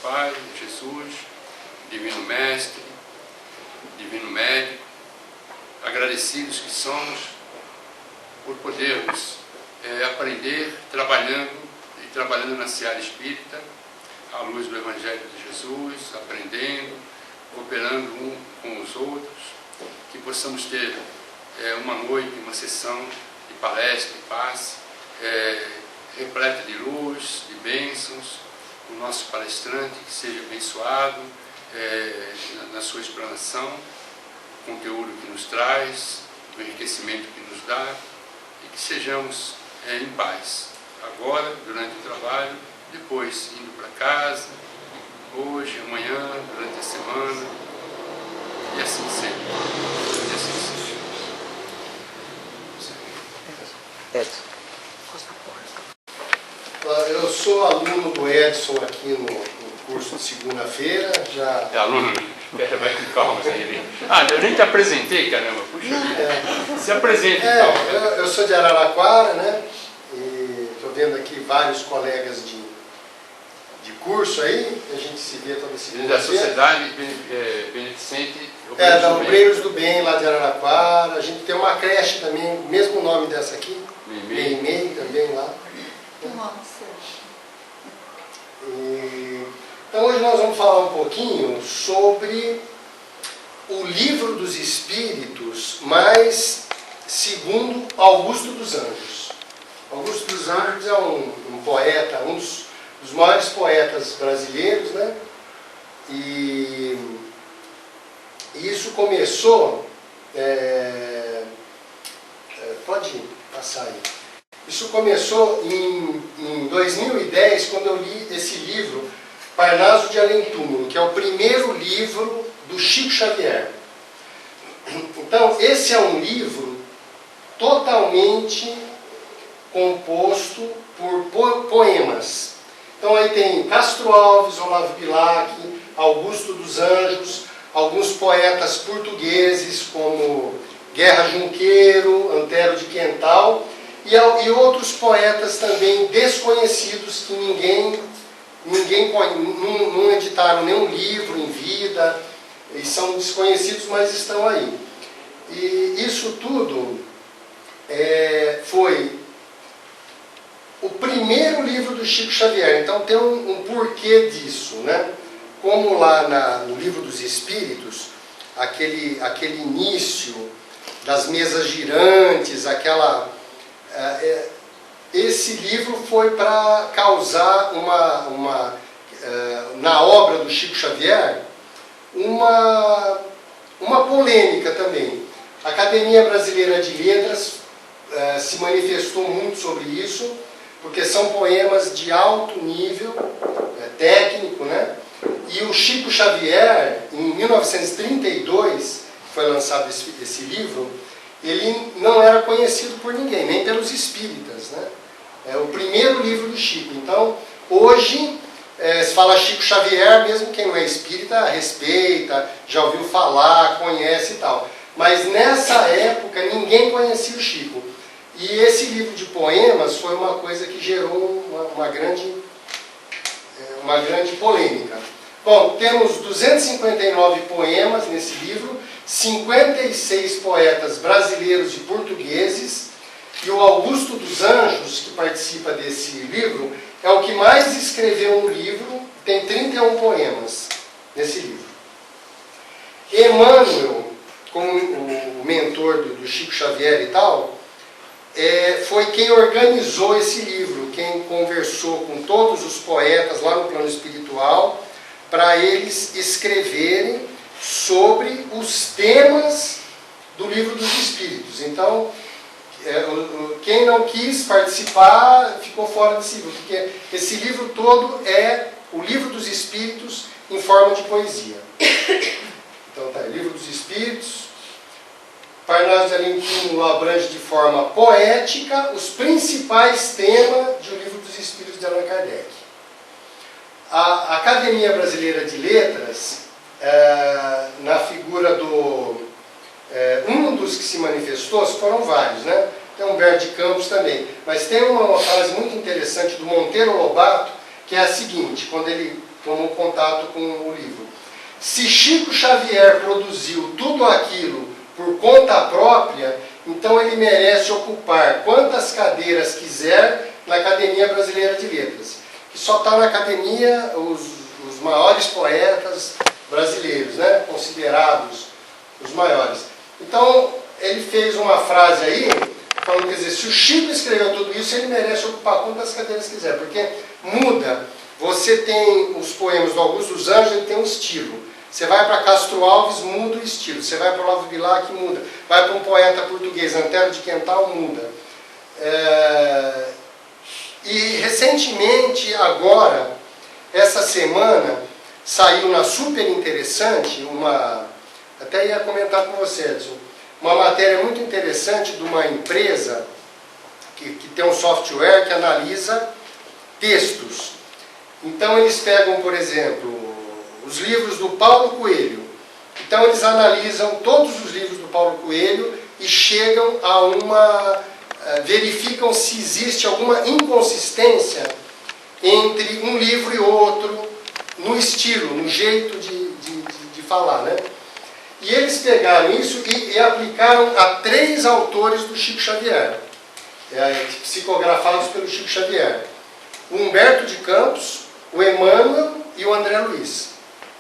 Pai, Jesus, Divino Mestre, Divino Médico, agradecidos que somos por podermos aprender trabalhando na seara espírita, à luz do Evangelho de Jesus, aprendendo, cooperando um com os outros, que possamos ter uma noite, uma sessão de palestra e paz, repleta de luz, de bênçãos, o nosso palestrante que seja abençoado na sua explanação, o conteúdo que nos traz, o enriquecimento que nos dá, e que sejamos em paz, agora, durante o trabalho, depois indo para casa, hoje, amanhã, durante a semana, e assim sempre. E assim seja. Edson. Eu sou aluno do Edson aqui no curso de segunda-feira. Já... É aluno? Espera, vai com calma, Zé. Eu nem te apresentei, caramba. Puxa vida. Se apresente, então. Eu sou de Araraquara, né? E estou vendo aqui vários colegas de curso aí. A gente se vê toda segunda-feira. Da Sociedade Beneficente da Obreiros do Bem, lá de Araraquara. A gente tem uma creche também, mesmo nome dessa aqui. Meimei também lá. Então hoje nós vamos falar um pouquinho sobre o Livro dos Espíritos, mas segundo Augusto dos Anjos. Augusto dos Anjos é um poeta, um dos maiores poetas brasileiros, né? E isso começou... pode passar aí. Isso começou em 2010, quando eu li esse livro, Parnaso de Além Túmulo, que é o primeiro livro do Chico Xavier. Então, esse é um livro totalmente composto por poemas. Então, aí tem Castro Alves, Olavo Bilac, Augusto dos Anjos, alguns poetas portugueses, como Guerra Junqueiro, Antero de Quental, e outros poetas também desconhecidos que ninguém não editaram nenhum livro em vida, e são desconhecidos, mas estão aí. E isso tudo foi o primeiro livro do Chico Xavier, então tem um porquê disso, né? Como lá no Livro dos Espíritos, aquele início das mesas girantes, esse livro foi para causar na obra do Chico Xavier uma polêmica também. A Academia Brasileira de Letras se manifestou muito sobre isso, porque são poemas de alto nível técnico, né? E o Chico Xavier, em 1932, foi lançado esse livro, ele não era conhecido por ninguém, nem pelos espíritas, né? É o primeiro livro do Chico. Então, hoje, se fala Chico Xavier, mesmo quem não é espírita, respeita, já ouviu falar, conhece e tal. Mas nessa época, ninguém conhecia o Chico. E esse livro de poemas foi uma coisa que gerou uma grande polêmica. Bom, temos 259 poemas nesse livro, 56 poetas brasileiros e portugueses, e o Augusto dos Anjos, que participa desse livro, é o que mais escreveu no livro, tem 31 poemas nesse livro. Emmanuel, como o mentor do Chico Xavier e tal, foi quem organizou esse livro, quem conversou com todos os poetas lá no plano espiritual, para eles escreverem sobre os temas do Livro dos Espíritos. Então, quem não quis participar ficou fora desse livro, porque esse livro todo é o Livro dos Espíritos em forma de poesia. Então tá, Livro dos Espíritos, Parnaso de Além Túmulo abrange de forma poética os principais temas do Livro dos Espíritos de Allan Kardec. A Academia Brasileira de Letras, na figura um dos que se manifestou, foram vários, né? Tem Humberto de Campos também, mas tem uma frase muito interessante do Monteiro Lobato, que é a seguinte, quando ele tomou contato com o livro. Se Chico Xavier produziu tudo aquilo por conta própria, então ele merece ocupar quantas cadeiras quiser na Academia Brasileira de Letras. Que só está na academia os maiores poetas brasileiros, né? Considerados os maiores. Então, ele fez uma frase aí, falando, quer dizer, se o Chico escreveu tudo isso, ele merece ocupar quantas cadeiras quiser, porque muda. Você tem os poemas do Augusto dos Anjos, ele tem um estilo. Você vai para Castro Alves, muda o estilo. Você vai para o Olavo Bilac, muda. Vai para um poeta português, Antero de Quental, muda. E recentemente, agora, essa semana, saiu na Super Interessante, até ia comentar com você, Edson, uma matéria muito interessante de uma empresa que tem um software que analisa textos. Então eles pegam, por exemplo, os livros do Paulo Coelho. Então eles analisam todos os livros do Paulo Coelho e chegam a verificam se existe alguma inconsistência entre um livro e outro, no estilo, no jeito de falar, né? E eles pegaram isso e aplicaram a 3 autores do Chico Xavier, psicografados pelo Chico Xavier. O Humberto de Campos, o Emmanuel e o André Luiz.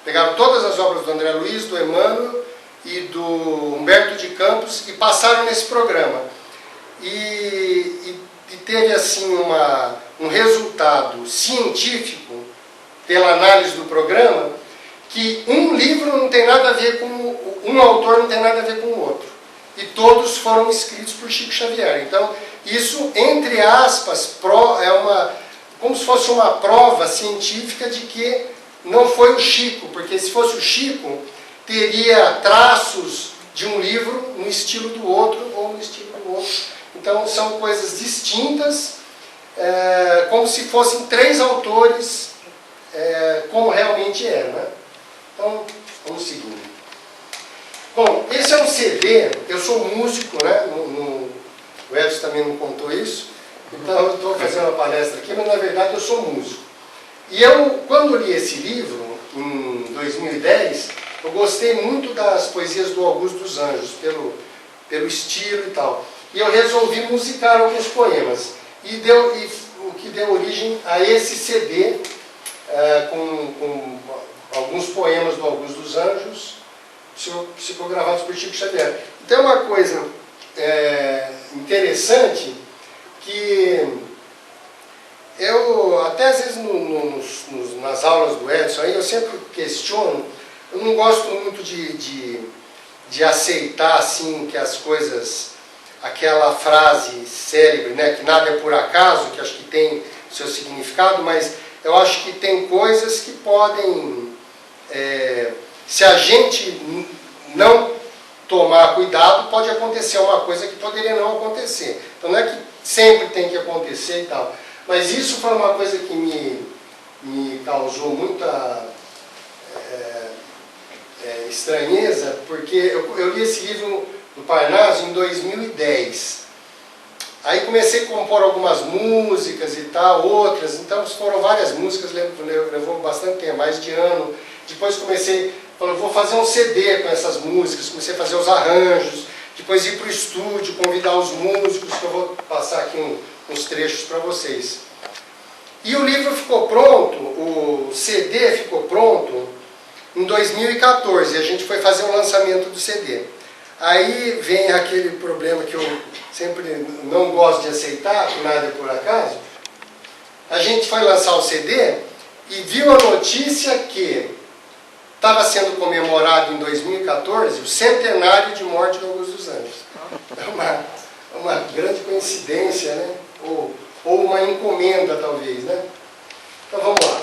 Pegaram todas as obras do André Luiz, do Emmanuel e do Humberto de Campos e passaram nesse programa. E teve assim um resultado científico, pela análise do programa, que um livro não tem nada a ver com um autor, não tem nada a ver com o outro. E todos foram escritos por Chico Xavier. Então, isso, entre aspas, como se fosse uma prova científica de que não foi o Chico, porque se fosse o Chico, teria traços de um livro no estilo do outro ou no estilo do outro. Então são coisas distintas, como se fossem 3 autores, como realmente é, né? Então, vamos seguindo. Bom, esse é um CD, eu sou músico, né? O Edson também não contou isso. Então eu estou fazendo uma palestra aqui, mas na verdade eu sou músico. E eu, quando li esse livro, em 2010, eu gostei muito das poesias do Augusto dos Anjos, pelo estilo e tal. E eu resolvi musicar alguns poemas. E o que deu origem a esse CD, com alguns poemas do Augusto dos Anjos, psicogravados por Chico Xavier. Então é uma coisa interessante, que eu, até às vezes nas aulas do Edson, aí eu sempre questiono, eu não gosto muito de aceitar assim que as coisas, aquela frase célebre, né, que nada é por acaso, que acho que tem seu significado, mas eu acho que tem coisas que podem, se a gente não tomar cuidado, pode acontecer uma coisa que poderia não acontecer. Então não é que sempre tem que acontecer e tal. Mas isso foi uma coisa que me causou muita estranheza, porque eu li esse livro do Parnaso em 2010. Aí comecei a compor algumas músicas e tal, outras, então foram várias músicas, levou bastante tempo, mais de ano. Depois comecei, vou fazer um CD com essas músicas, comecei a fazer os arranjos, depois ir para o estúdio, convidar os músicos, que eu vou passar aqui uns trechos para vocês. E o livro ficou pronto, o CD ficou pronto em 2014, a gente foi fazer o lançamento do CD. Aí vem aquele problema que eu sempre não gosto de aceitar, que nada é por acaso. A gente foi lançar o CD e viu a notícia que estava sendo comemorado em 2014 o centenário de morte do Augusto dos Anjos. É uma grande coincidência, né? Ou uma encomenda, talvez, né? Então vamos lá.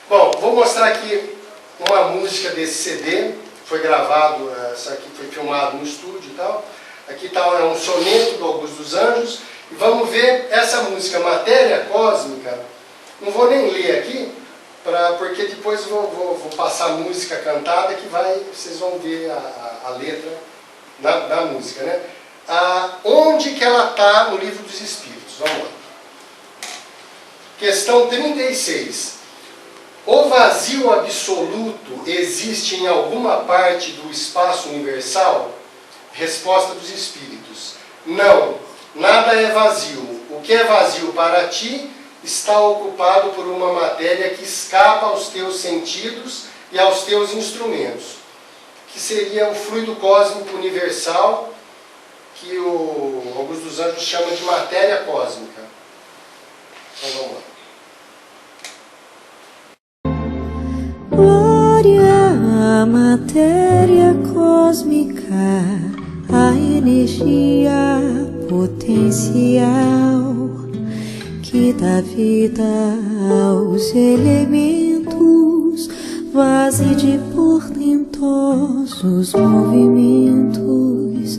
Bom, vou mostrar aqui uma música desse CD. Foi gravado, isso aqui foi filmado no estúdio e tal. Aqui está um soneto do Augusto dos Anjos. E vamos ver essa música, Matéria Cósmica. Não vou nem ler aqui, porque depois vou passar a música cantada, que vocês vão ver a letra da música, né? Onde que ela está no Livro dos Espíritos? Vamos lá. Questão 36. O vazio absoluto existe em alguma parte do espaço universal? Resposta dos espíritos. Não, nada é vazio. O que é vazio para ti está ocupado por uma matéria que escapa aos teus sentidos e aos teus instrumentos, que seria o fluido cósmico universal, que o Augusto dos Anjos chama de matéria cósmica. Então vamos lá. Glória à matéria cósmica, a energia potencial que dá vida aos elementos, vaze de portentosos movimentos,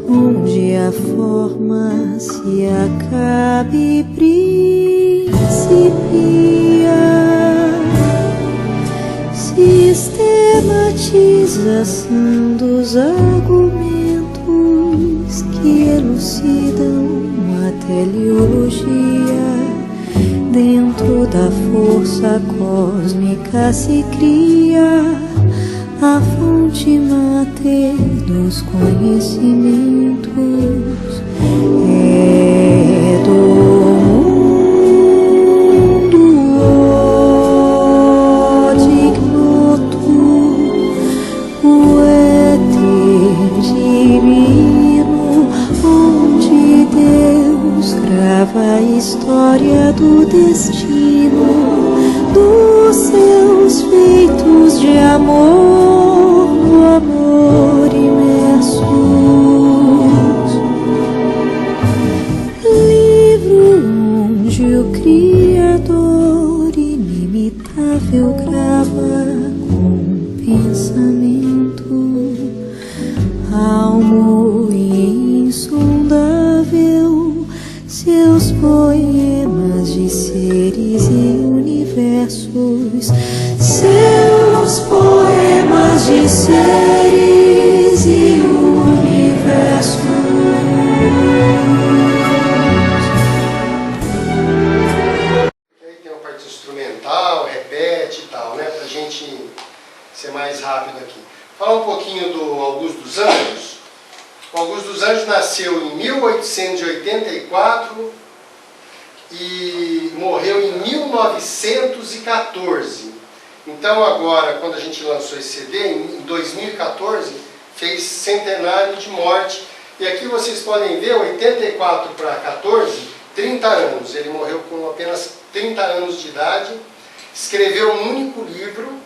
onde a forma se acaba e principia. Sistematização dos argumentos que elucidam a teleologia. Dentro da força cósmica se cria a fonte máter dos conhecimentos. É do a história do destino dos seus feitos de amor, do amor imersos. Livro onde o Criador inimitável grava com pensamento almo e insondável seus poemas de seres e universos, seus poemas de seres e universos. Aí tem uma parte instrumental, repete e tal, né? Pra gente ser mais rápido aqui. Falar um pouquinho do Augusto dos Anjos. O Augusto dos Anjos nasceu em 1884 e morreu em 1914. Então agora, quando a gente lançou esse CD, em 2014, fez centenário de morte. E aqui vocês podem ver, 84 para 14, 30 anos. Ele morreu com apenas 30 anos de idade, escreveu um único livro,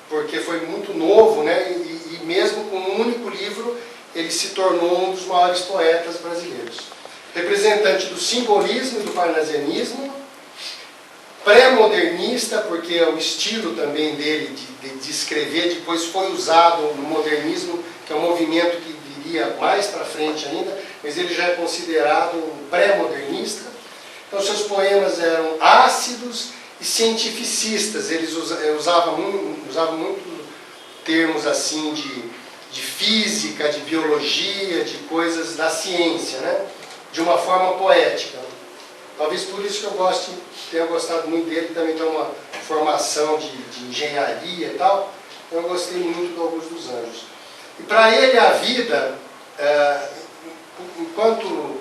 porque foi muito novo, né? E mesmo com um único livro, ele se tornou um dos maiores poetas brasileiros. Representante do simbolismo e do parnasianismo, pré-modernista, porque o estilo também dele de escrever depois foi usado no modernismo, que é um movimento que viria mais para frente ainda, mas ele já é considerado um pré-modernista. Então seus poemas eram ácidos e cientificistas, eles usavam muito termos assim de física, de biologia, de coisas da ciência, né? De uma forma poética. Talvez por isso que eu tenha gostado muito dele, também tem uma formação de engenharia e tal, eu gostei muito do Augusto dos Anjos. E para ele a vida, enquanto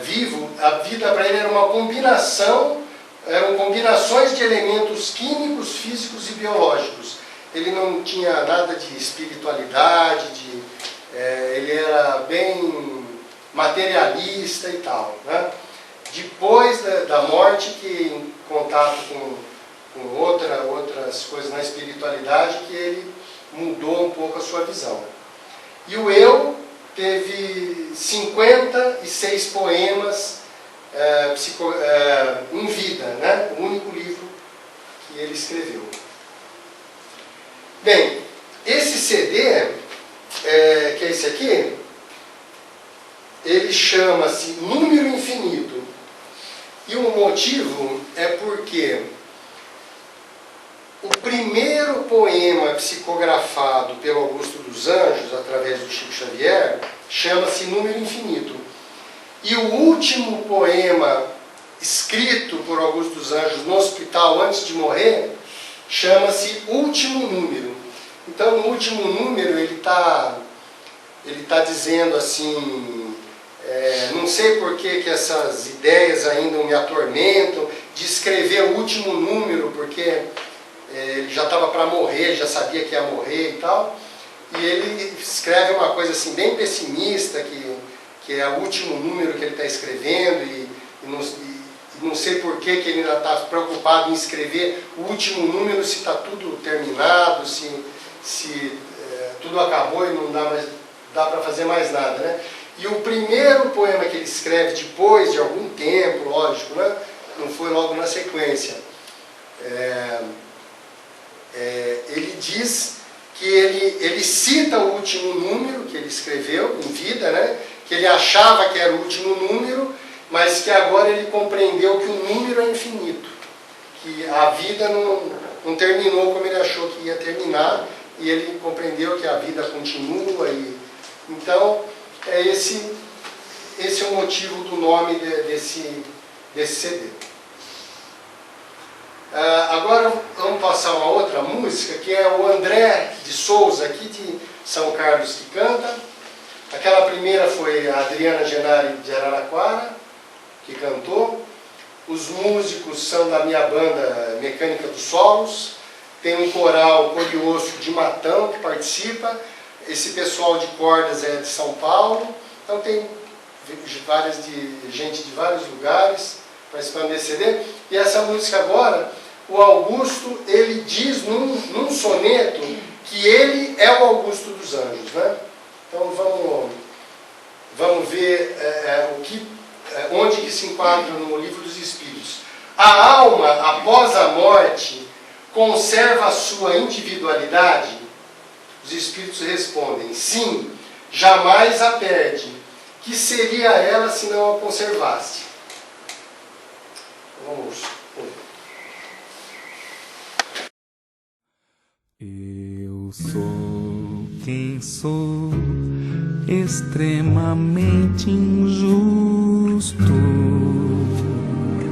vivo, a vida para ele era uma combinação, eram combinações de elementos químicos, físicos e biológicos. Ele não tinha nada de espiritualidade, ele era bem materialista e tal, né? Depois da morte, que em contato com outras coisas na espiritualidade, que ele mudou um pouco a sua visão. E o Eu teve 56 poemas em vida, né? O único livro que ele escreveu. Bem, esse CD, que é esse aqui, ele chama-se Número Infinito. E o motivo é porque o primeiro poema psicografado pelo Augusto dos Anjos, através do Chico Xavier, chama-se Número Infinito. E o último poema escrito por Augusto dos Anjos no hospital antes de morrer, chama-se Último Número. Então, no último número, ele tá dizendo assim, não sei por que essas ideias ainda me atormentam, de escrever o último número, porque ele já estava para morrer, já sabia que ia morrer e tal, e ele escreve uma coisa assim bem pessimista, que é o último número que ele está escrevendo, e não sei por que ele ainda está preocupado em escrever o último número, se está tudo terminado, se tudo acabou e não dá para fazer mais nada, né? E o primeiro poema que ele escreve depois de algum tempo, lógico, né? Não foi logo na sequência, ele diz que ele cita o último número que ele escreveu em vida, né? Que ele achava que era o último número, mas que agora ele compreendeu que o número é infinito, que a vida não terminou como ele achou que ia terminar, e ele compreendeu que a vida continua. Então, esse é o motivo do nome desse CD. Agora vamos passar uma outra música, que é o André de Souza, aqui de São Carlos, que canta. Aquela primeira foi a Adriana Genari de Araraquara, que cantou. Os músicos são da minha banda Mecânica dos Solos. Tem um coral Corioço de Matão que participa. Esse pessoal de cordas é de São Paulo. Então tem gente de vários lugares participando desse CD. E essa música agora, o Augusto, ele diz num soneto que ele é o Augusto dos Anjos, né? Então vamos ver onde que se enquadra no Livro dos Espíritos. A alma, após a morte, conserva a sua individualidade? Os Espíritos respondem, sim, jamais a perde. Que seria ela se não a conservasse? Vamos ouvir. Eu sou quem sou, extremamente injusto.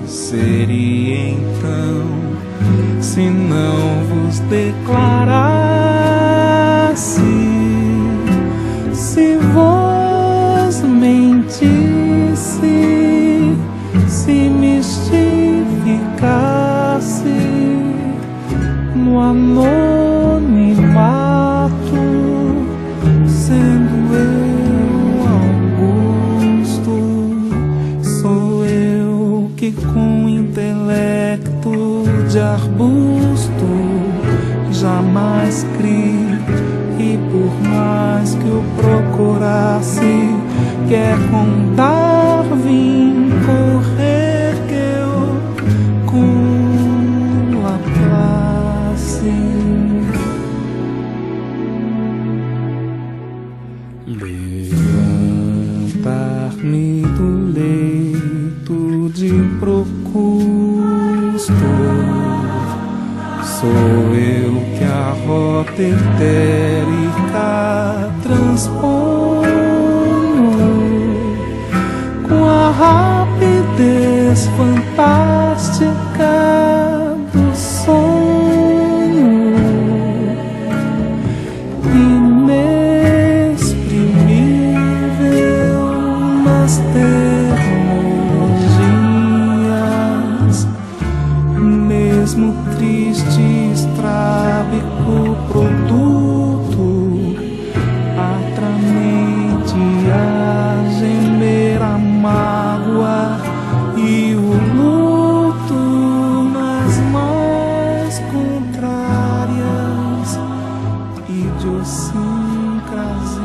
Seria então, se não vos declarasse, se vos mentisse, se mistificasse no anonimato, sendo eu Augusto, sou eu que com intelecto de arbusto jamais criei, e por mais que eu procurasse, quer contar, vim correr que eu com Laplace. Levantar-me do leito de Procusto, sou eu que a rota etérica transponho com a rapidez fantástica do sonho, inexprimível nas termologias, mesmo triste, estrábico produto, atramente a gemer a mágoa e o luto nas mais contrárias idiosincrasias.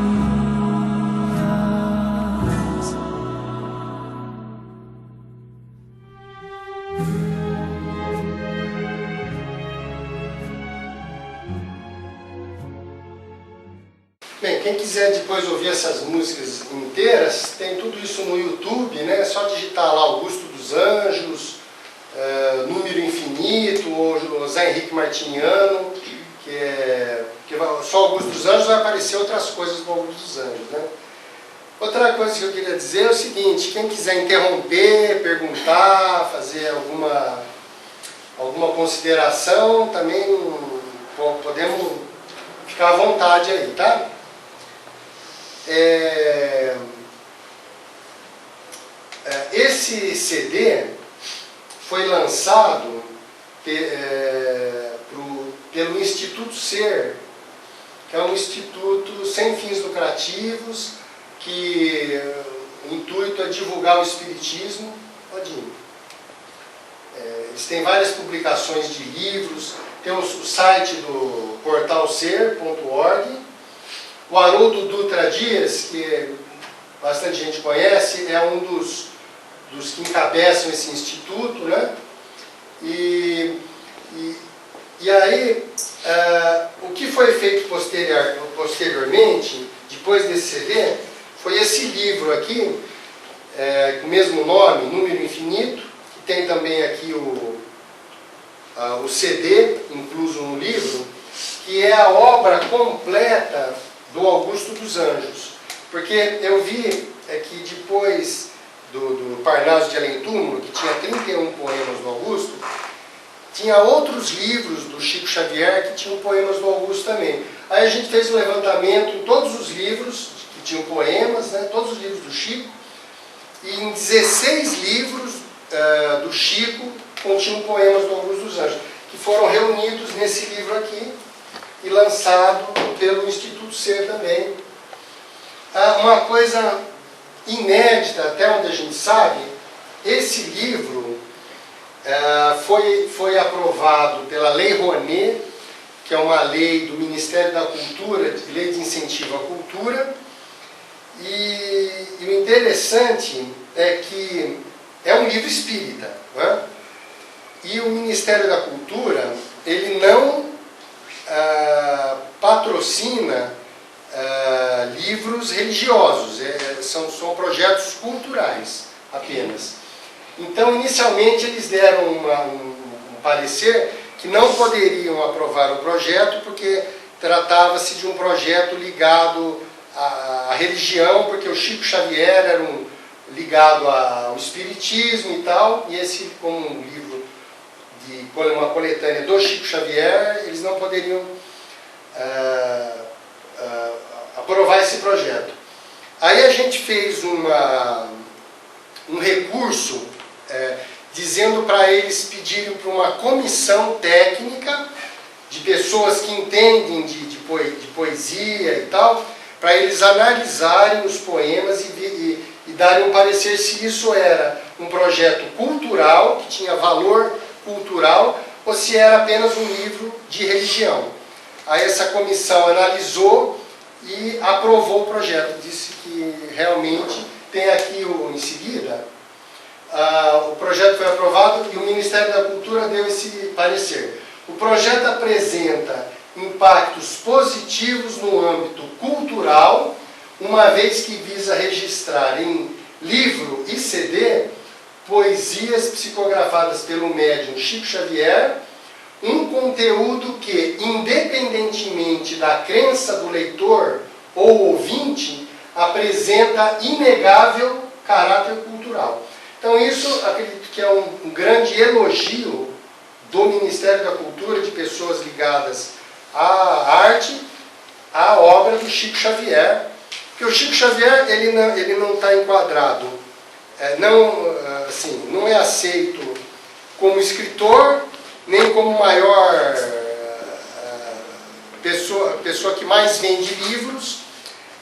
Bem, quem quiser depois ouvir essas músicas inteiras, tem tudo isso no YouTube, né? É só digitar lá Augusto dos Anjos, Número Infinito, ou Zé Henrique Martiniano, que só Augusto dos Anjos, vai aparecer outras coisas do Augusto dos Anjos, né? Outra coisa que eu queria dizer é o seguinte: quem quiser interromper, perguntar, fazer alguma consideração, também podemos ficar à vontade aí, tá? Esse CD foi lançado pelo Instituto Ser, que é um instituto sem fins lucrativos, que o intuito é divulgar o espiritismo. Pode ir. Eles têm várias publicações de livros, tem o site do portalser.org. O Haroldo Dutra Dias, que bastante gente conhece, é um dos que encabeçam esse instituto, né? E aí, o que foi feito posteriormente, depois desse CD, foi esse livro aqui, com o mesmo nome, Número Infinito, que tem também aqui o CD, incluso no livro, que é a obra completa do Augusto dos Anjos. Porque eu vi que depois do Parnaso de Além Túmulo, que tinha 31 poemas do Augusto, tinha outros livros do Chico Xavier que tinham poemas do Augusto também. Aí a gente fez um levantamento em todos os livros que tinham poemas, né, todos os livros do Chico, e em 16 livros do Chico continham poemas do Augusto dos Anjos, que foram reunidos nesse livro aqui e lançado pelo Instituto Ser também. Uma coisa inédita, até onde a gente sabe, esse livro foi aprovado pela Lei Rouanet, que é uma lei do Ministério da Cultura, lei de incentivo à cultura, e o interessante é que é um livro espírita, né? E o Ministério da Cultura, ele não patrocina livros religiosos, são projetos culturais apenas. Então, inicialmente, eles deram um parecer que não poderiam aprovar o projeto porque tratava-se de um projeto ligado à religião, porque o Chico Xavier era ligado ao espiritismo e tal, e esse, como um livro uma coletânea do Chico Xavier, eles não poderiam aprovar esse projeto. Aí a gente fez um recurso dizendo para eles pedirem para uma comissão técnica de pessoas que entendem de poesia e tal, para eles analisarem os poemas e darem um parecer se isso era um projeto cultural, que tinha valor cultural, ou se era apenas um livro de religião. Aí essa comissão analisou e aprovou o projeto, disse que realmente, tem aqui em seguida, o projeto foi aprovado e o Ministério da Cultura deu esse parecer. O projeto apresenta impactos positivos no âmbito cultural, uma vez que visa registrar em livro e CD poesias psicografadas pelo médium Chico Xavier, um conteúdo que, independentemente da crença do leitor ou ouvinte, apresenta inegável caráter cultural. Então isso, acredito que é um grande elogio do Ministério da Cultura, de pessoas ligadas à arte, à obra do Chico Xavier, porque o Chico Xavier ele não está enquadrado, não é aceito como escritor, nem como maior pessoa que mais vende livros,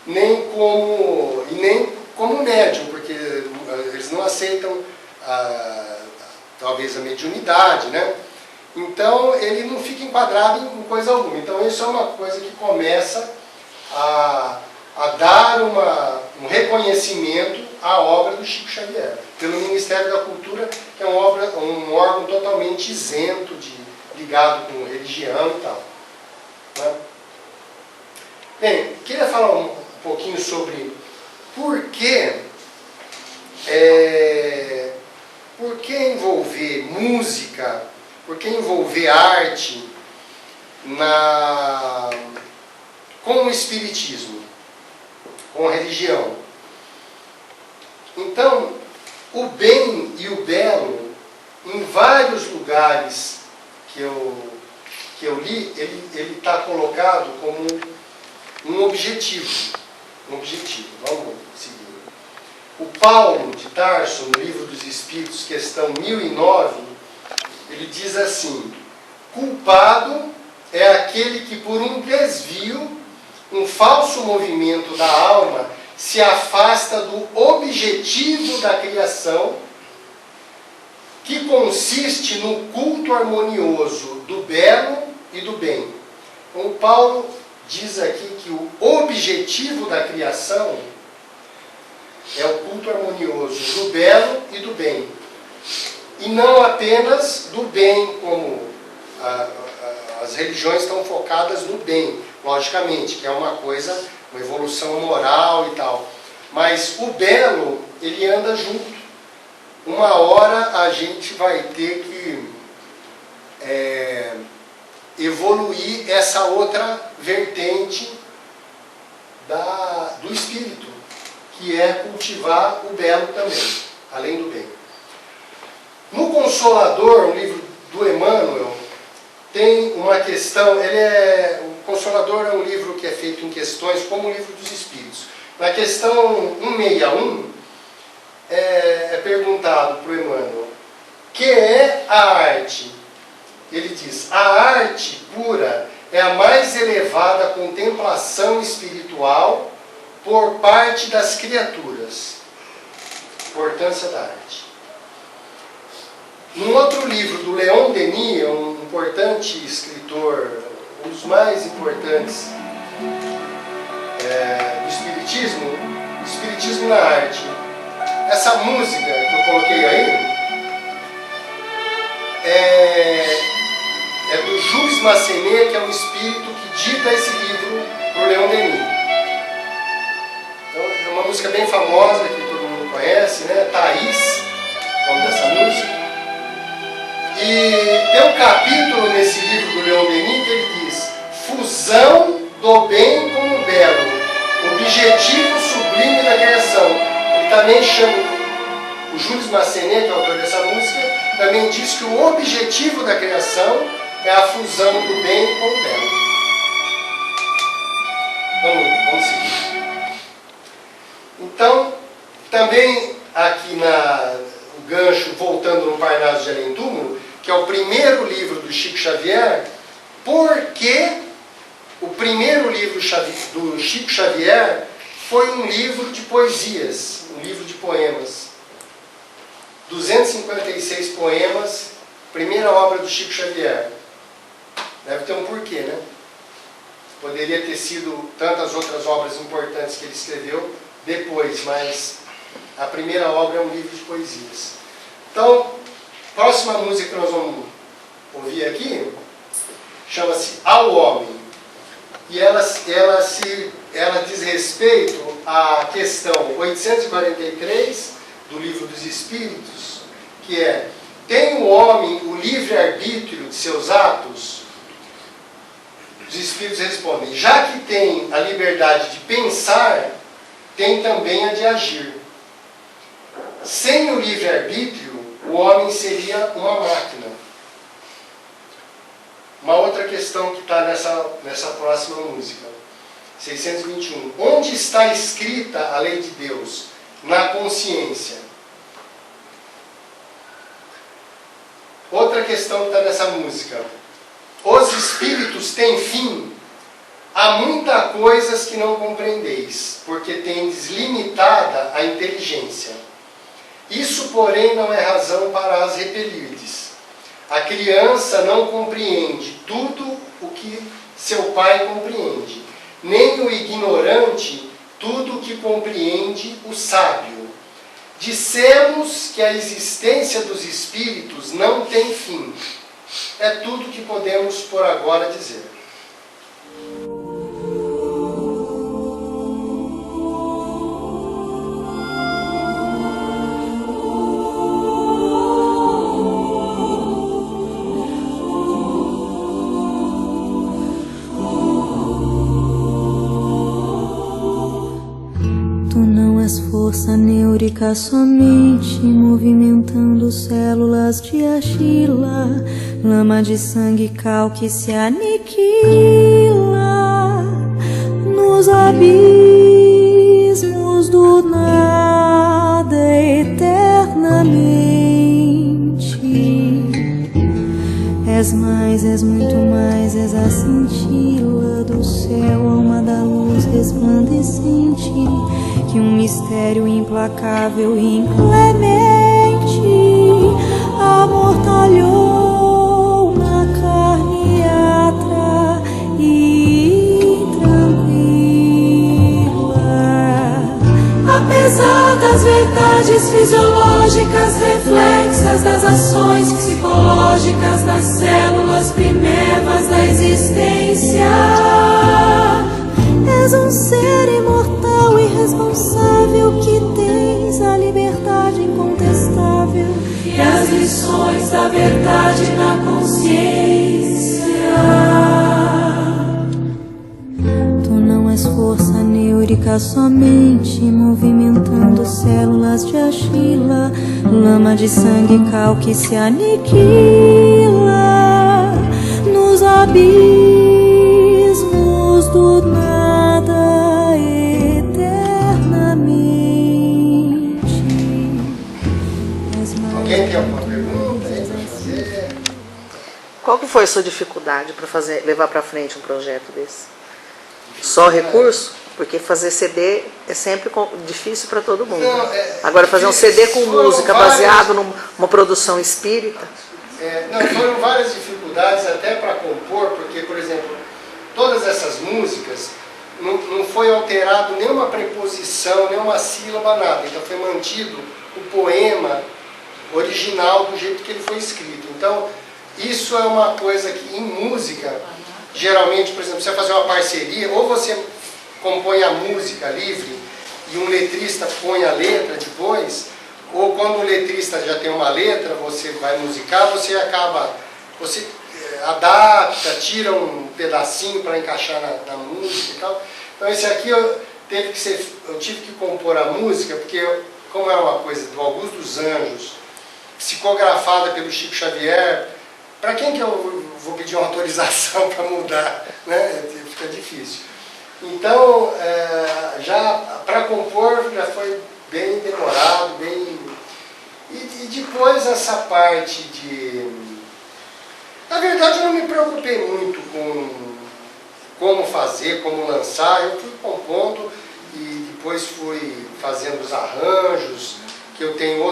nem como médium, porque eles não aceitam talvez a mediunidade, né? Então ele não fica enquadrado em coisa alguma. Então isso é uma coisa que começa a dar um reconhecimento à obra do Chico Xavier, pelo Ministério da Cultura, que é um órgão totalmente isento, ligado com religião e tal. Né? Bem, queria falar um pouquinho sobre por que envolver música, por que envolver arte com o espiritismo, com a religião. Então, o bem e o belo, em vários lugares que eu li, ele está colocado como um objetivo. Vamos seguir. O Paulo de Tarso, no Livro dos Espíritos, questão 1009, ele diz assim: culpado é aquele que por um desvio, um falso movimento da alma, se afasta do objetivo da criação, que consiste no culto harmonioso do belo e do bem. Então, Paulo diz aqui que o objetivo da criação é o culto harmonioso do belo e do bem. E não apenas do bem, como as religiões estão focadas no bem, logicamente, que é uma coisa, uma evolução moral e tal. Mas o belo, ele anda junto. Uma hora a gente vai ter que evoluir essa outra vertente do espírito, que é cultivar o belo também, além do bem. No Consolador, um livro do Emmanuel, tem uma questão, o Consolador é um livro que é feito em questões como o Livro dos Espíritos. Na questão 161, é perguntado para o Emmanuel: que é a arte? Ele diz: a arte pura é a mais elevada contemplação espiritual por parte das criaturas. Importância da arte. Num outro livro do Leon Denis, um importante escritor, um dos mais importantes do Espiritismo na arte. Essa música que eu coloquei aí é do Jules Massenet, que é um espírito que dita esse livro para o Leon Denis. Então, é uma música bem famosa que todo mundo conhece, né? Thaís, o nome dessa música. E tem um capítulo nesse livro do Leon Denis que ele diz: fusão do bem com o belo, objetivo sublime da criação. Ele também chama, o Jules Massenet, que é o autor dessa música, também diz que o objetivo da criação é a fusão do bem com o belo. Vamos seguir. Então, também aqui o gancho, voltando no Parnaso de Além Túmulo, que é o primeiro livro do Chico Xavier, porque o primeiro livro do Chico Xavier foi um livro de poesias, um livro de poemas. 256 poemas, primeira obra do Chico Xavier. Deve ter um porquê, né? Poderia ter sido tantas outras obras importantes que ele escreveu depois, mas a primeira obra é um livro de poesias. Então, a próxima música que nós vamos ouvir aqui chama-se Ao Homem. E ela diz respeito à questão 843 do Livro dos Espíritos, que é: tem o homem o livre-arbítrio de seus atos? Os Espíritos respondem: já que tem a liberdade de pensar, tem também a de agir. Sem o livre-arbítrio, o homem seria uma máquina. Uma outra questão que está nessa próxima música, 621. Onde está escrita a lei de Deus? Na consciência. Outra questão que está nessa música. Os espíritos têm fim? Há muitas coisas que não compreendeis, porque tendes limitada a inteligência. Isso, porém, não é razão para as repelirdes. A criança não compreende tudo o que seu pai compreende, nem o ignorante tudo o que compreende o sábio. Dissemos que a existência dos espíritos não tem fim. É tudo que podemos por agora dizer. Força força neurica somente movimentando células de argila, lama de sangue cal que se aniquila nos abismos do nada eternamente. És mais, és muito mais, és a cintila do céu, alma da luz resplandecente, que um mistério implacável e inclemente amortalhou na carne atra e tranquila. Apesar das verdades fisiológicas reflexas das ações psicológicas das células primevas da existência, és um ser imortal e responsável que tens a liberdade incontestável e as lições da verdade na consciência. Tu não és força neurica somente movimentando células de argila, lama de sangue cal que se aniquila nos abismos do nada eternamente. Alguém tem alguma pergunta aí para fazer? Qual que foi a sua dificuldade para levar para frente um projeto desse? Só recurso? Porque fazer CD é sempre difícil para todo mundo. Não, agora fazer um CD com música baseado numa produção espírita. Foram várias dificuldades até para compor, porque, por exemplo, todas essas músicas não foi alterado nenhuma preposição, nenhuma sílaba, nada. Então foi mantido o poema original do jeito que ele foi escrito. Então isso é uma coisa que em música, geralmente, por exemplo, você vai fazer uma parceria, ou você compõe a música livre e um letrista põe a letra depois, ou quando o letrista já tem uma letra, você vai musicar, você adapta, tira um pedacinho para encaixar na música e tal. Então esse aqui eu tive que compor a música, porque como é uma coisa do Augusto dos Anjos, psicografada pelo Chico Xavier, para quem que eu vou pedir uma autorização para mudar, né? Fica difícil. Então, já para compor já foi bem demorado, e depois essa parte de... Na verdade eu não me preocupei muito com como fazer, como lançar, eu fui compondo e depois fui fazendo os arranjos, que eu tenho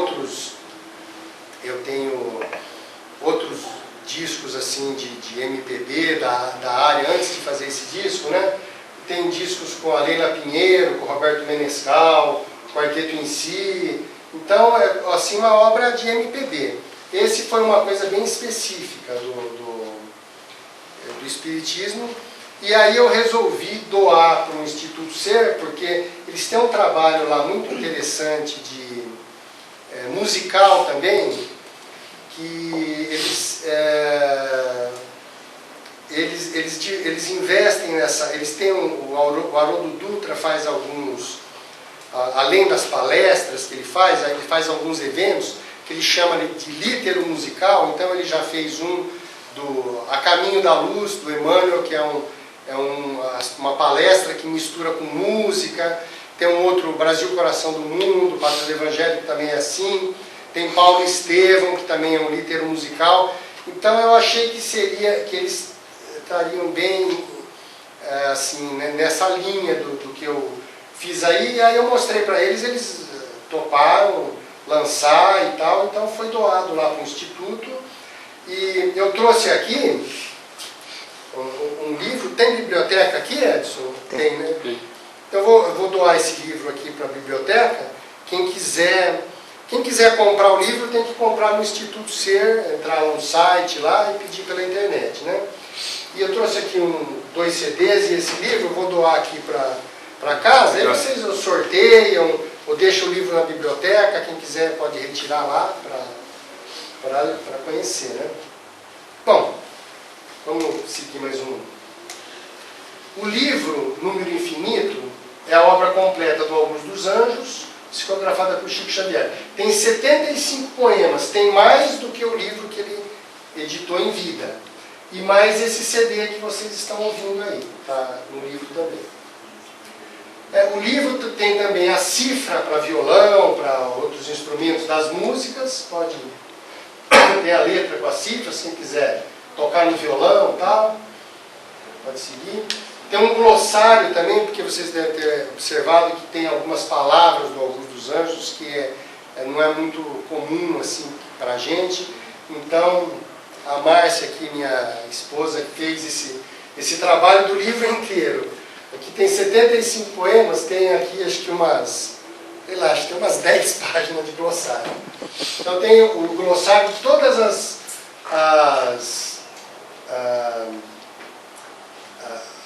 outros discos assim de MPB da área antes de fazer esse disco, né? Tem discos com a Leila Pinheiro, com o Roberto Menescal, o Quarteto em Si. Então, é assim, uma obra de MPB. Esse foi uma coisa bem específica do Espiritismo. E aí eu resolvi doar para o Instituto Ser, porque eles têm um trabalho lá muito interessante de musical também, que eles investem nessa, eles têm o Haroldo Dutra faz alguns, além das palestras que ele faz alguns eventos que ele chama de litero musical. Então ele já fez um do A Caminho da Luz, do Emmanuel, que é uma palestra que mistura com música. Tem um outro, Brasil Coração do Mundo, Pátria do Evangelho, que também é assim. Tem Paulo Estevão, que também é um litero musical. Então eu achei que eles estariam bem assim, né, nessa linha do que eu fiz aí. E aí eu mostrei para eles, eles toparam lançar e tal. Então foi doado lá para o Instituto. E eu trouxe aqui um livro. Tem biblioteca aqui, Edson? Tem, né? Sim. Então eu vou doar esse livro aqui para a biblioteca. Quem quiser comprar o livro tem que comprar no Instituto Ser, entrar no site lá e pedir pela internet, né? E eu trouxe aqui 2 CDs e esse livro eu vou doar aqui para casa. Aí vocês sorteiam ou deixam o livro na biblioteca. Quem quiser pode retirar lá para conhecer, né? Bom, vamos seguir mais um. O livro Número Infinito é a obra completa do Augusto dos Anjos. psicografada por Chico Xavier. Tem 75 poemas, tem mais do que o livro que ele editou em vida. E mais esse CD que vocês estão ouvindo aí, tá no livro também. O livro tem também a cifra para violão, para outros instrumentos das músicas, pode ter a letra com a cifra, se quem quiser tocar no violão e tal, pode seguir. Tem um glossário também, porque vocês devem ter observado que tem algumas palavras do Augusto dos Anjos que não é muito comum assim para a gente. Então, a Márcia, aqui, minha esposa, que fez esse trabalho do livro inteiro. Aqui tem 75 poemas, tem aqui acho que umas 10 páginas de glossário. Então tem o glossário de todas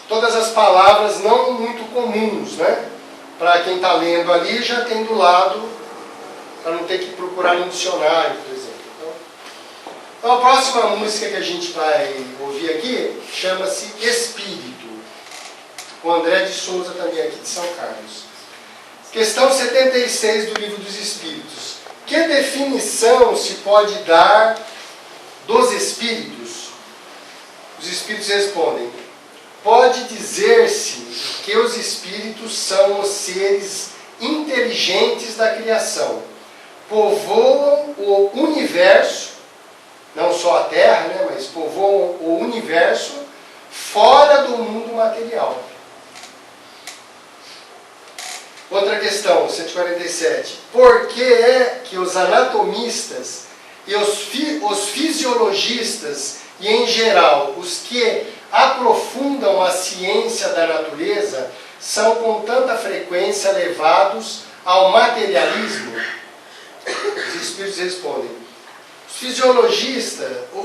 todas as palavras não muito comuns, né? Para quem está lendo ali, já tem do lado, para não ter que procurar no dicionário, por exemplo. Então a próxima música que a gente vai ouvir aqui chama-se Espírito. O André de Souza também aqui de São Carlos. Questão 76 do Livro dos Espíritos. Que definição se pode dar dos espíritos? Os espíritos respondem: pode dizer-se que os espíritos são os seres inteligentes da criação. Povoam o universo, não só a Terra, né, mas povoam o universo fora do mundo material. Outra questão, 147. Por que é que os anatomistas e os fisiologistas, e em geral os que aprofundam a ciência da natureza, são com tanta frequência levados ao materialismo? Os espíritos respondem: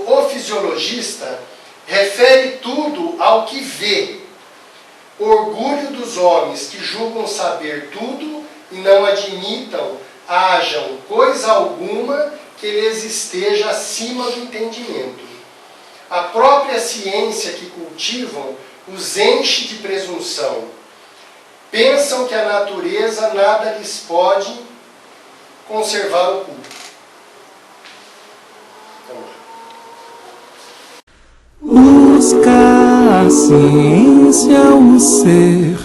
o fisiologista refere tudo ao que vê. Orgulho dos homens que julgam saber tudo e não admitam hajam coisa alguma que lhes esteja acima do entendimento. A própria ciência que cultivam os enche de presunção. Pensam que a natureza nada lhes pode conservar oculto. Busca a ciência o ser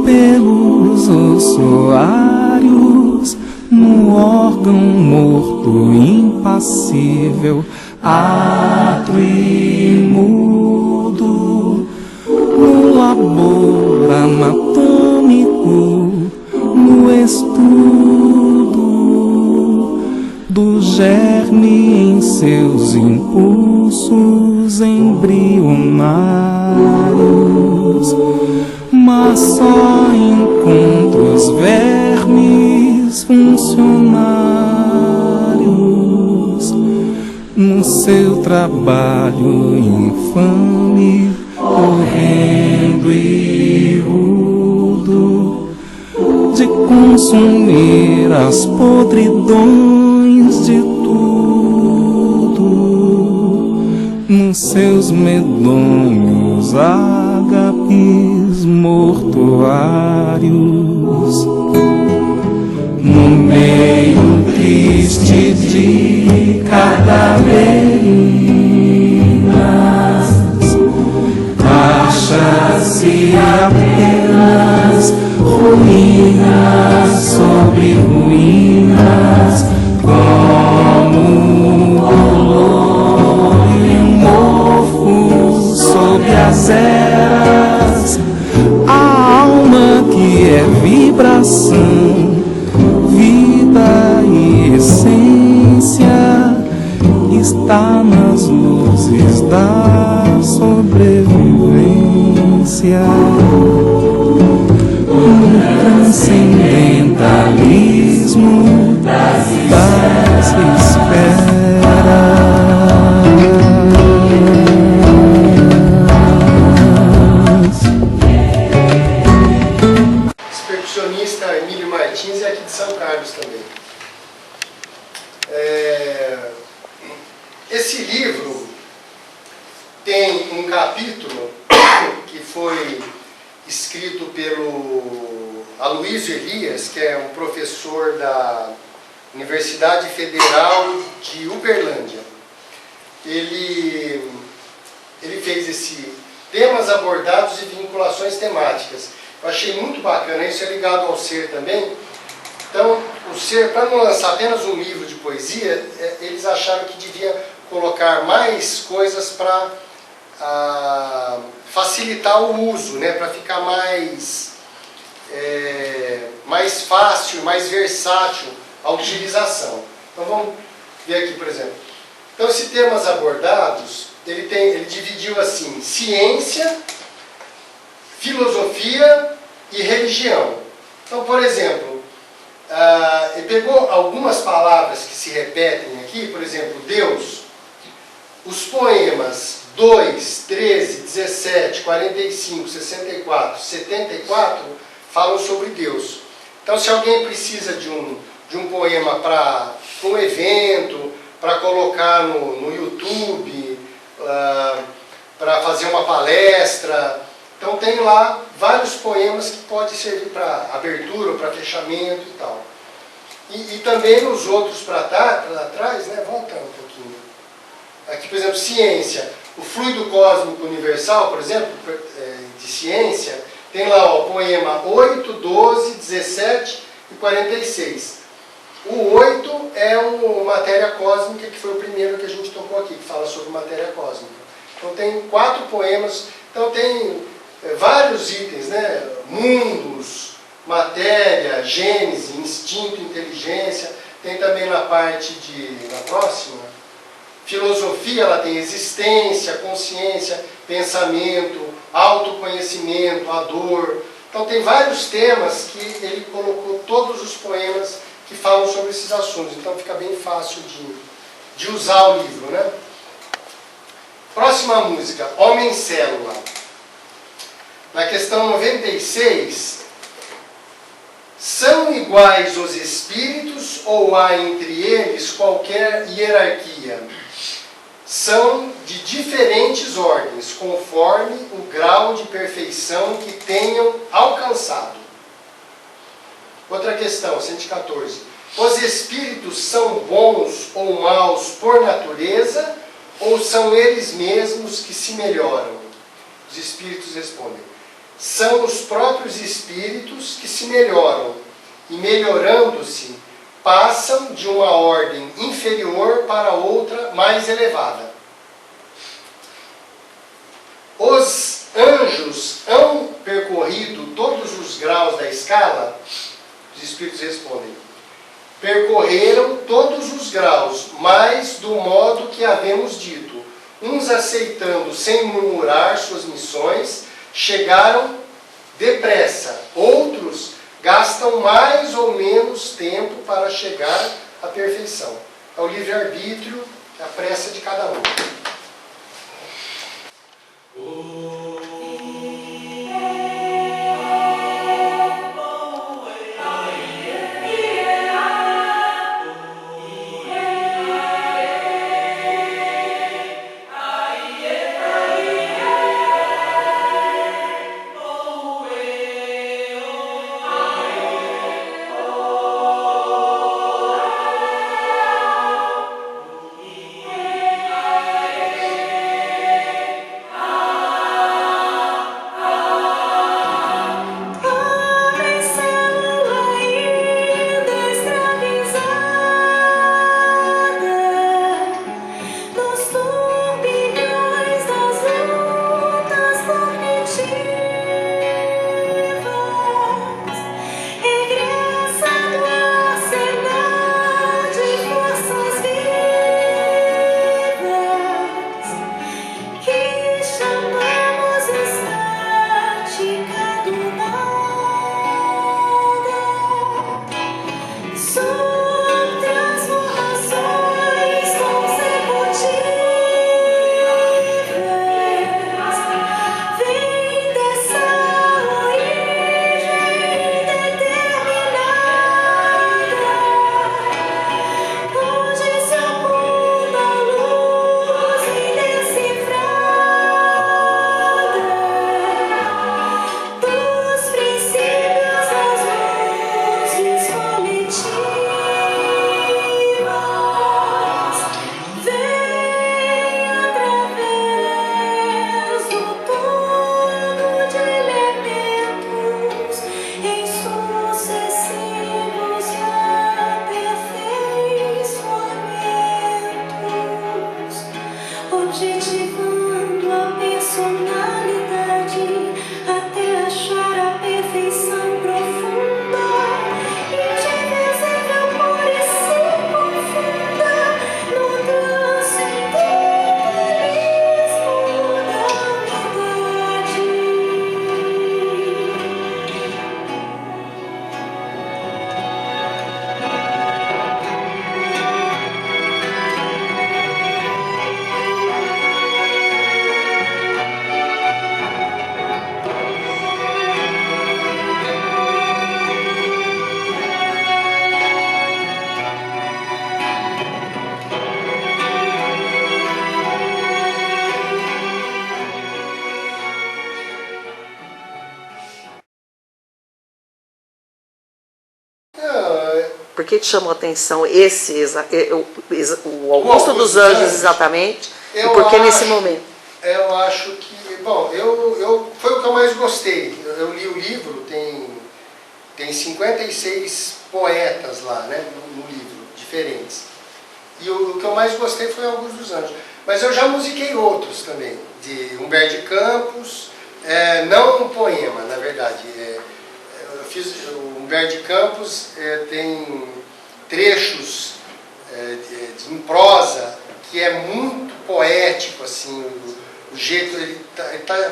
pelos ossuários, no órgão morto impassível, atro e mudo, no labor anatômico, no estudo do germe em seus impulsos embrionários, mas só encontra os vermes funcionários no seu trabalho infame, horrendo e rudo, de consumir as podridões de tudo, nos seus medonhos agapes mortuários, no meio triste de cadaverinas, acha-se apenas ruínas sobre ruínas, como dolor e mofo sobre as eras. A alma que é vibração, vida e essência, está nas luzes da sobrevivência, no transcendentalismo das esferas. Percussionista Emílio Martins é aqui de São Carlos também. Esse livro tem um capítulo que foi escrito pelo Aloysio Elias, que é um professor da Universidade Federal de Uberlândia. Ele fez esse temas abordados e vinculações temáticas. Eu achei muito bacana, isso é ligado ao ser também. Então, o ser, para não lançar apenas um livro de poesia, eles acharam que devia colocar mais coisas para facilitar o uso, né, para ficar mais fácil, mais versátil a utilização. Então vamos ver aqui, por exemplo. Então, esses temas abordados, ele dividiu assim: ciência, filosofia e religião. Então, por exemplo, ele pegou algumas palavras que se repetem aqui, por exemplo, Deus. Os poemas 2, 13, 17, 45, 64, 74 falam sobre Deus. Então, se alguém precisa de um poema para um evento, para colocar no YouTube, para fazer uma palestra, então tem lá vários poemas que podem servir para abertura, para fechamento e tal. E também nos outros para trás, né, volta um pouquinho. Aqui, por exemplo, ciência. O fluido cósmico universal, por exemplo, de ciência, tem lá o poema 8, 12, 17 e 46. O 8 é o Matéria Cósmica, que foi o primeiro que a gente tocou aqui, que fala sobre matéria cósmica. Então tem 4 poemas, então tem vários itens, né? Mundos, matéria, gênese, instinto, inteligência. Tem também na parte na próxima, filosofia, ela tem existência, consciência, pensamento, autoconhecimento, a dor. Então tem vários temas que ele colocou todos os poemas que falam sobre esses assuntos. Então fica bem fácil de usar o livro, né? Próxima música, Homem Célula. Na questão 96, são iguais os espíritos ou há entre eles qualquer hierarquia? São de diferentes ordens, conforme o grau de perfeição que tenham alcançado. Outra questão, 114. Os espíritos são bons ou maus por natureza, ou são eles mesmos que se melhoram? Os espíritos respondem: são os próprios espíritos que se melhoram, e melhorando-se, passam de uma ordem inferior para outra mais elevada. Os anjos hão percorrido todos os graus da escala? Os espíritos respondem: percorreram todos os graus, mas do modo que havemos dito, uns aceitando sem murmurar suas missões, chegaram depressa, outros gastam mais ou menos tempo para chegar à perfeição. É o livre-arbítrio, a pressa de cada um. por que te chamou a atenção o Augusto dos Anjos exatamente? E por que nesse momento? Eu acho que, bom, foi o que eu mais gostei. Eu li o livro, tem 56 poetas lá, né, no livro, diferentes. E o que eu mais gostei foi Augusto dos Anjos. Mas eu já musiquei outros também, de Humberto de Campos, não um poema, na verdade. Eu fiz o Humberto de Campos, tem trechos em prosa que é muito poético, assim, o jeito, ele tá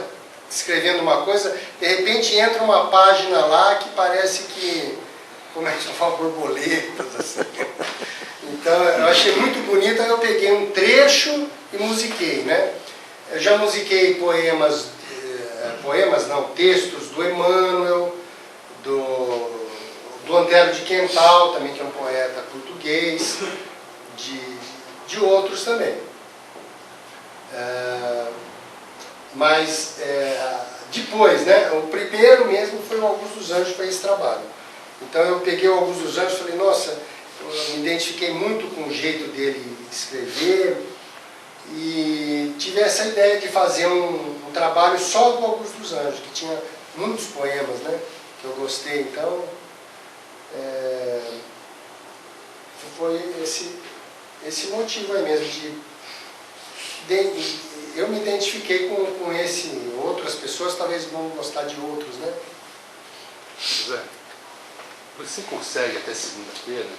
escrevendo uma coisa, de repente entra uma página lá que parece que começa a falar borboletas, assim. Então eu achei muito bonito, aí eu peguei um trecho e musiquei, né? Eu já musiquei textos do Emmanuel, do Antero de Quental, também, que é um poeta português, de outros também. Mas depois, né, o primeiro mesmo foi o Augusto dos Anjos para esse trabalho. Então eu peguei o Augusto dos Anjos e falei, nossa, eu me identifiquei muito com o jeito dele escrever e tive essa ideia de fazer um trabalho só do Augusto dos Anjos, que tinha muitos poemas, né, que eu gostei. Então foi esse motivo aí mesmo eu me identifiquei com esse. Outras pessoas talvez vão gostar de outros, né? José, você consegue até segunda-feira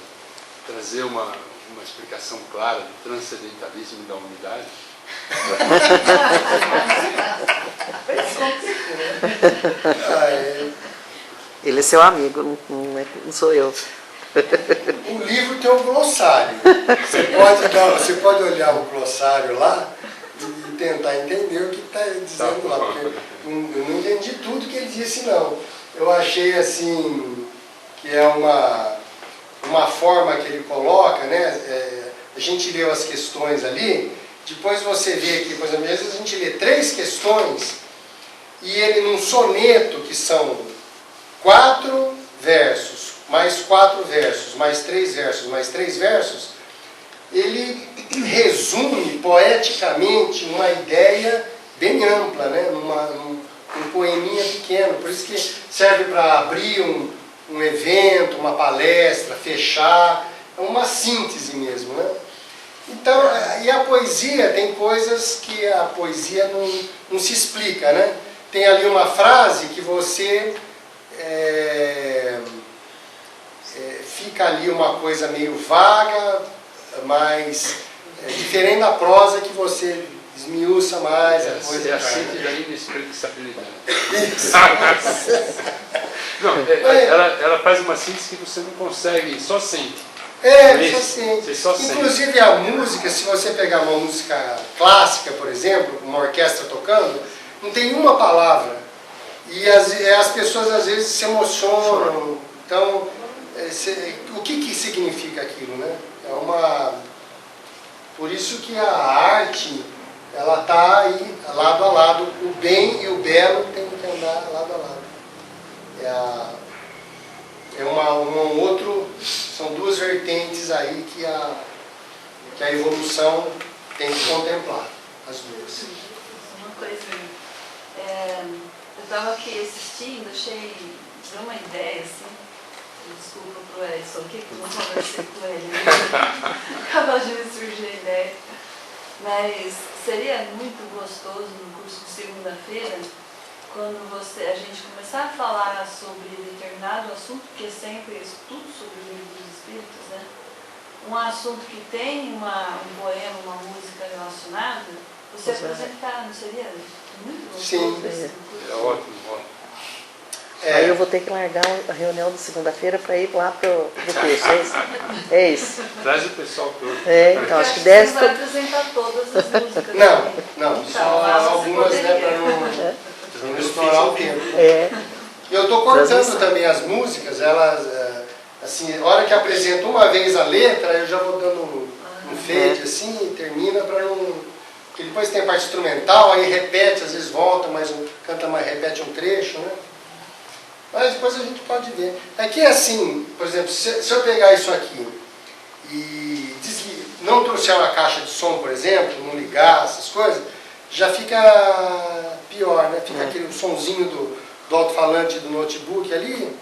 trazer uma explicação clara do transcendentalismo e da unidade? Ele é seu amigo, não sou eu. O livro tem um glossário. Você pode olhar o glossário lá e tentar entender o que está dizendo lá. Porque eu não entendi tudo que ele disse, não. Eu achei assim que é uma forma que ele coloca, né? A gente leu as questões ali, depois você vê aqui, por exemplo, às vezes a gente lê 3 questões e ele num soneto que são 4 versos, mais 4 versos, mais 3 versos, mais 3 versos, ele resume poeticamente uma ideia bem ampla, né? num poeminha pequeno. Por isso que serve para abrir um evento, uma palestra, fechar, é uma síntese mesmo, né? Então, e a poesia, tem coisas que a poesia não se explica, né? Tem ali uma frase que você fica ali uma coisa meio vaga, mas diferente da prosa que você esmiuça mais. A coisa a síntese da inexplicabilidade. Não, ela faz uma síntese que você não consegue, só sente. Só sente. Você só sente. Inclusive a música, se você pegar uma música clássica, por exemplo, uma orquestra tocando, não tem uma palavra. E as pessoas às vezes se emocionam. Então, o que significa aquilo, né? Por isso que a arte, ela está aí lado a lado. O bem e o belo têm que andar lado a lado. São duas vertentes aí que a evolução tem que contemplar, as duas. Uma coisa, eu estava aqui assistindo, deu uma ideia assim, desculpa pro Edson aqui, que eu não conversei com ele, acabou de me surgir a ideia, mas seria muito gostoso no curso de segunda-feira, quando a gente começar a falar sobre determinado assunto, que é sempre estudo sobre o livro dos Espíritos, né? Um assunto que tem um poema, uma música relacionada, você apresentar, não seria muito gostoso? Sim, é ótimo, ótimo. Aí eu vou ter que largar a reunião de segunda-feira para ir lá pro curso, é isso? É isso. Traz o pessoal todo. Então acho que deve. Você não vai apresentar todas as músicas. Não, só algumas, né, para não estourar o tempo. E eu estou cortando também as músicas, elas, assim, a hora que apresento uma vez a letra, eu já vou dando um fade assim e termina para não. Porque depois tem a parte instrumental, aí repete, às vezes volta, canta mais, repete um trecho, né? Mas depois a gente pode ver. É que assim, por exemplo, se eu pegar isso aqui e não trouxer uma caixa de som, por exemplo, não ligar, essas coisas, já fica pior, né? Fica aquele sonzinho do alto-falante do notebook ali,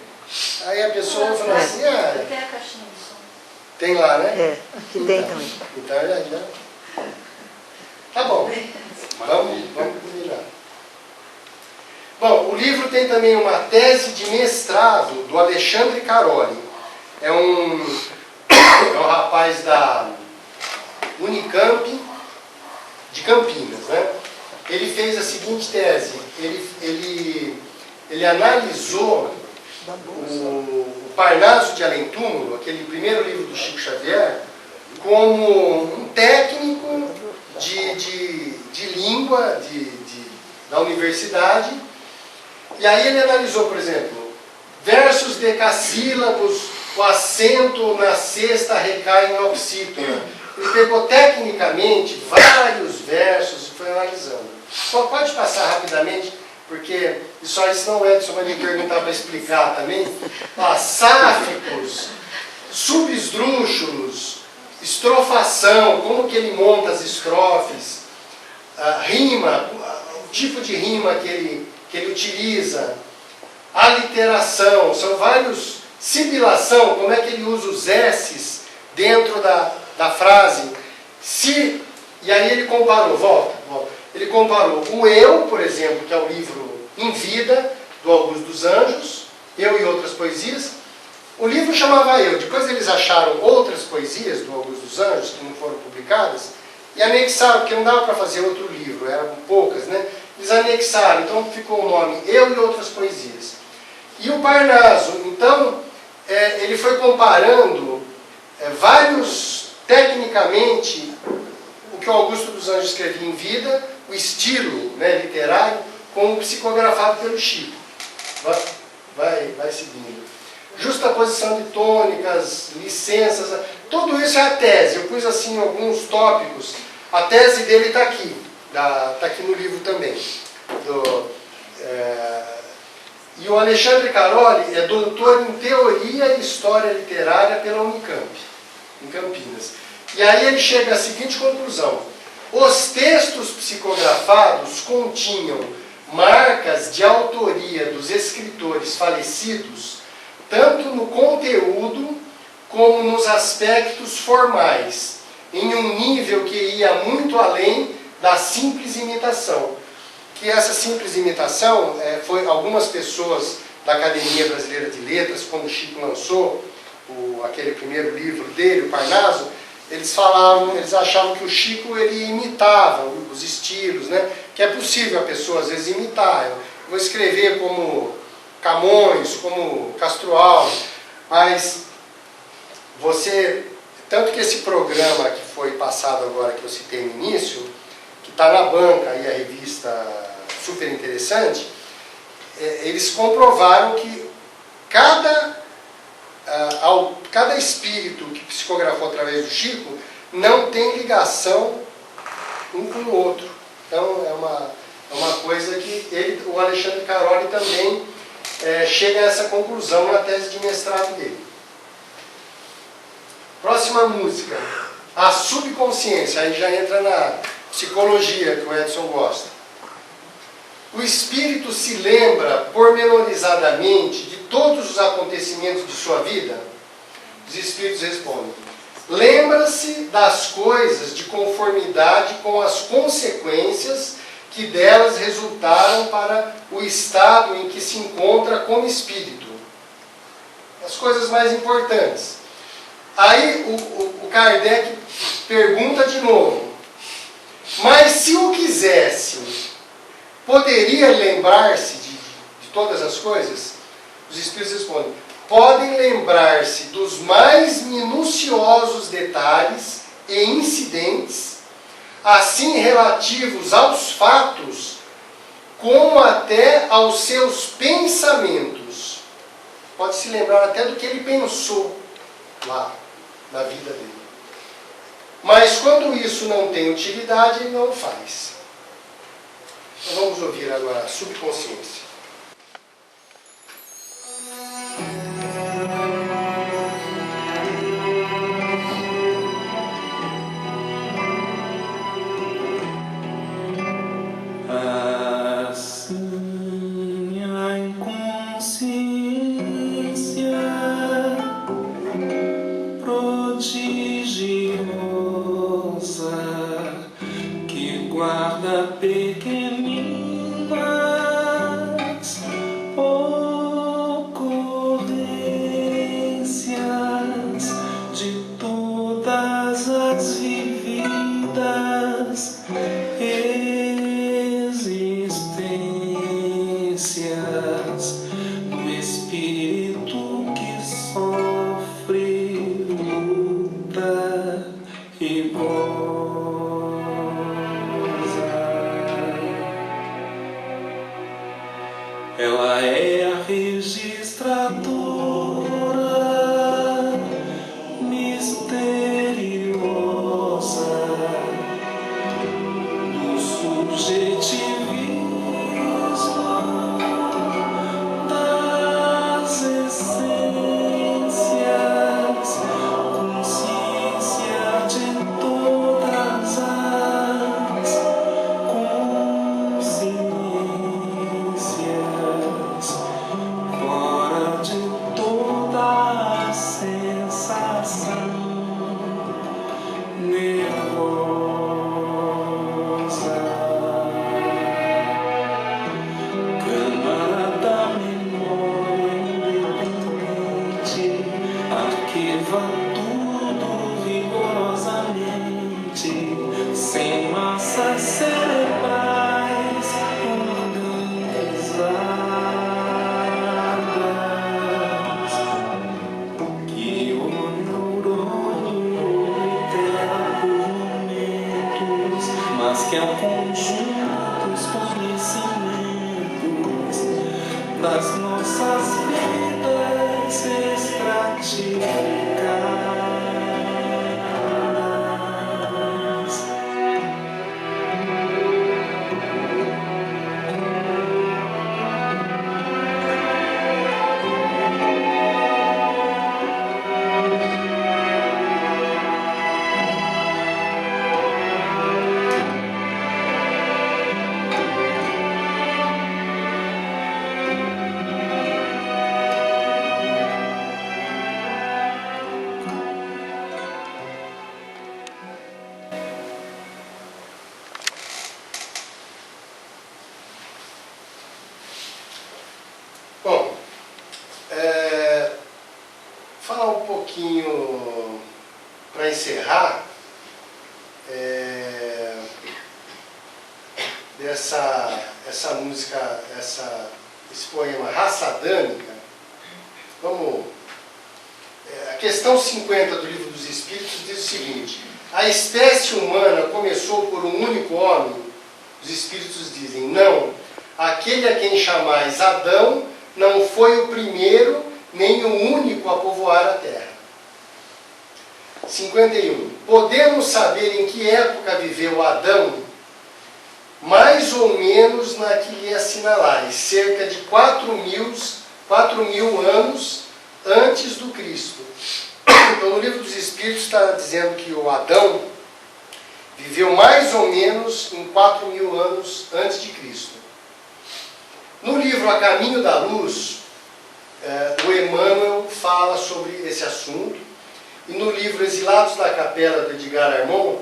aí a pessoa fala assim, Tem a caixinha de som. tem lá, né? É, aqui tem também. Então já. Tá bom. Vamos combinar. Bom, o livro tem também uma tese de mestrado do Alexandre Caroli. É um rapaz da Unicamp de Campinas, né? Ele fez a seguinte tese. Ele analisou o Parnaso de Além Túmulo, aquele primeiro livro do Chico Xavier, como um técnico de língua da universidade. E aí ele analisou, por exemplo, versos decassílabos, o acento na sexta recai em oxítona. Ele pegou tecnicamente vários versos e foi analisando. Só pode passar rapidamente, porque isso aí, senão o Edson vai me perguntar para explicar também. Sáficos, subesdrúxulos, estrofação, como que ele monta as estrofes, rima, o tipo de rima que ele utiliza, aliteração, são vários, sibilação, como é que ele usa os S's dentro da frase, e aí ele comparou, volta, ele comparou o Eu, por exemplo, que é o livro Em Vida, do Augusto dos Anjos, Eu e Outras Poesias. O livro chamava Eu, depois eles acharam outras poesias do Augusto dos Anjos, que não foram publicadas, e anexaram, porque não dava para fazer outro livro, eram poucas, né? Eles anexaram, então ficou o nome Eu e Outras Poesias. E o Parnaso, então, ele foi comparando vários, tecnicamente, o que o Augusto dos Anjos escrevia em vida, o estilo, né, literário, com o psicografado pelo Chico. Vai seguindo. Justaposição de tônicas, licenças, tudo isso é a tese. Eu pus assim alguns tópicos. A tese dele está aqui. Está aqui no livro também. E o Alexandre Caroli é doutor em Teoria e História Literária pela Unicamp, em Campinas. E aí ele chega à seguinte conclusão. Os textos psicografados continham marcas de autoria dos escritores falecidos, tanto no conteúdo como nos aspectos formais, em um nível que ia muito além da simples imitação. Que essa simples imitação foi algumas pessoas da Academia Brasileira de Letras, quando o Chico lançou aquele primeiro livro dele, o Parnaso, eles achavam que o Chico ele imitava os estilos, né? Que é possível a pessoa às vezes imitar. Eu vou escrever como Camões, como Castro Alves, mas tanto que esse programa que foi passado agora, que eu citei no início, que está na banca, aí a revista super interessante, eles comprovaram que cada espírito que psicografou através do Chico não tem ligação um com o outro. Então é uma coisa que o Alexandre Caroli também chega a essa conclusão na tese de mestrado dele. Próxima música, a subconsciência, aí já entra na psicologia que o Edson gosta. O espírito se lembra pormenorizadamente de todos os acontecimentos de sua vida? Os espíritos respondem: lembra-se das coisas de conformidade com as consequências que delas resultaram para o estado em que se encontra como espírito. As coisas mais importantes. Aí o Kardec pergunta de novo: mas se o quisesse, poderia lembrar-se de todas as coisas? Os espíritos respondem: podem lembrar-se dos mais minuciosos detalhes e incidentes, assim relativos aos fatos, como até aos seus pensamentos. Pode se lembrar até do que ele pensou lá, na vida dele. Mas quando isso não tem utilidade, ele não faz. Então vamos ouvir agora a subconsciência. e goza. Ela é a registradora misteriosa do subjetivismo das essências, consciência de todas as consciências, fora de toda a sensação nervosa. Câmara da memória independente, arquiva tudo rigorosamente, sem massas cerebrais organizadas, que o neurônio itera por momentos, mas que é um conjunto dos conhecimentos das nossas vidas estratificadas. Bom, falar um pouquinho para encerrar essa música, esse poema Raça Adâmica. Vamos. A questão 50 do Livro dos Espíritos diz o seguinte: a espécie humana começou por um único homem? Os Espíritos dizem: não. Aquele a quem chamais Adão não foi o primeiro nem o único a povoar a terra. 51. Podemos saber em que época viveu Adão? Mais ou menos na que lhe assinalais, cerca de 4.000 anos antes do Cristo. Então, no Livro dos Espíritos está dizendo que o Adão viveu mais ou menos em 4.000 anos antes de Cristo. No livro A Caminho da Luz, o Emmanuel fala sobre esse assunto. E no livro Exilados da Capela, do Edgar Armond,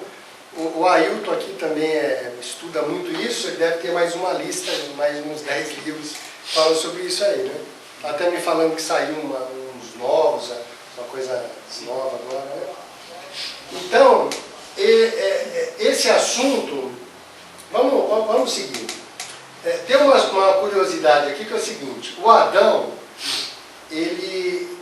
o Ailton aqui também estuda muito isso. Ele deve ter mais uma lista, mais uns 10 livros falando sobre isso aí, né? Até me falando que saiu uns novos, uma coisa nova agora, né? Então, esse assunto, vamos seguir. Tem uma curiosidade aqui que é o seguinte: o Adão, ele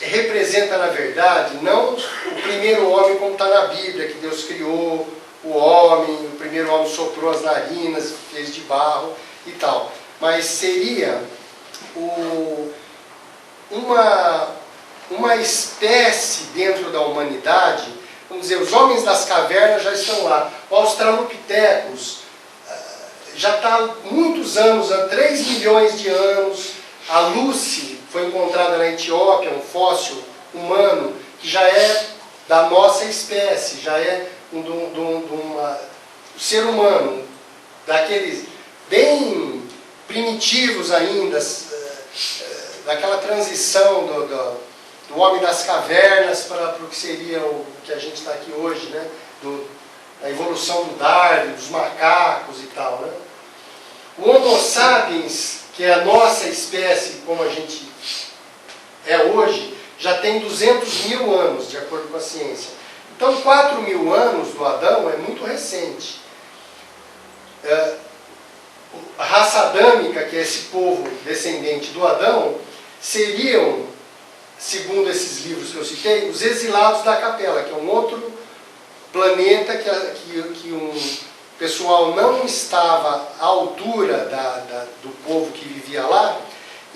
representa, na verdade, não o primeiro homem como está na Bíblia, que Deus criou o homem, o primeiro homem soprou as narinas, fez de barro e tal, mas seria uma espécie dentro da humanidade. Vamos dizer, os homens das cavernas já estão lá. O Australopithecus já está há muitos anos, há 3 milhões de anos. A Lucy foi encontrada na Etiópia, um fóssil humano, que já é da nossa espécie, já é um ser humano, daqueles bem primitivos ainda, daquela transição do homem das cavernas para o que seria o que a gente está aqui hoje, né? A evolução do Darwin, dos macacos e tal, né? O Homo sapiens, que é a nossa espécie como a gente é hoje, já tem 200.000 anos, de acordo com a ciência. Então, 4.000 anos do Adão é muito recente. A raça adâmica, que é esse povo descendente do Adão, seriam, segundo esses livros que eu citei, os exilados da capela, que é um outro planeta que um pessoal não estava à altura do povo que vivia lá,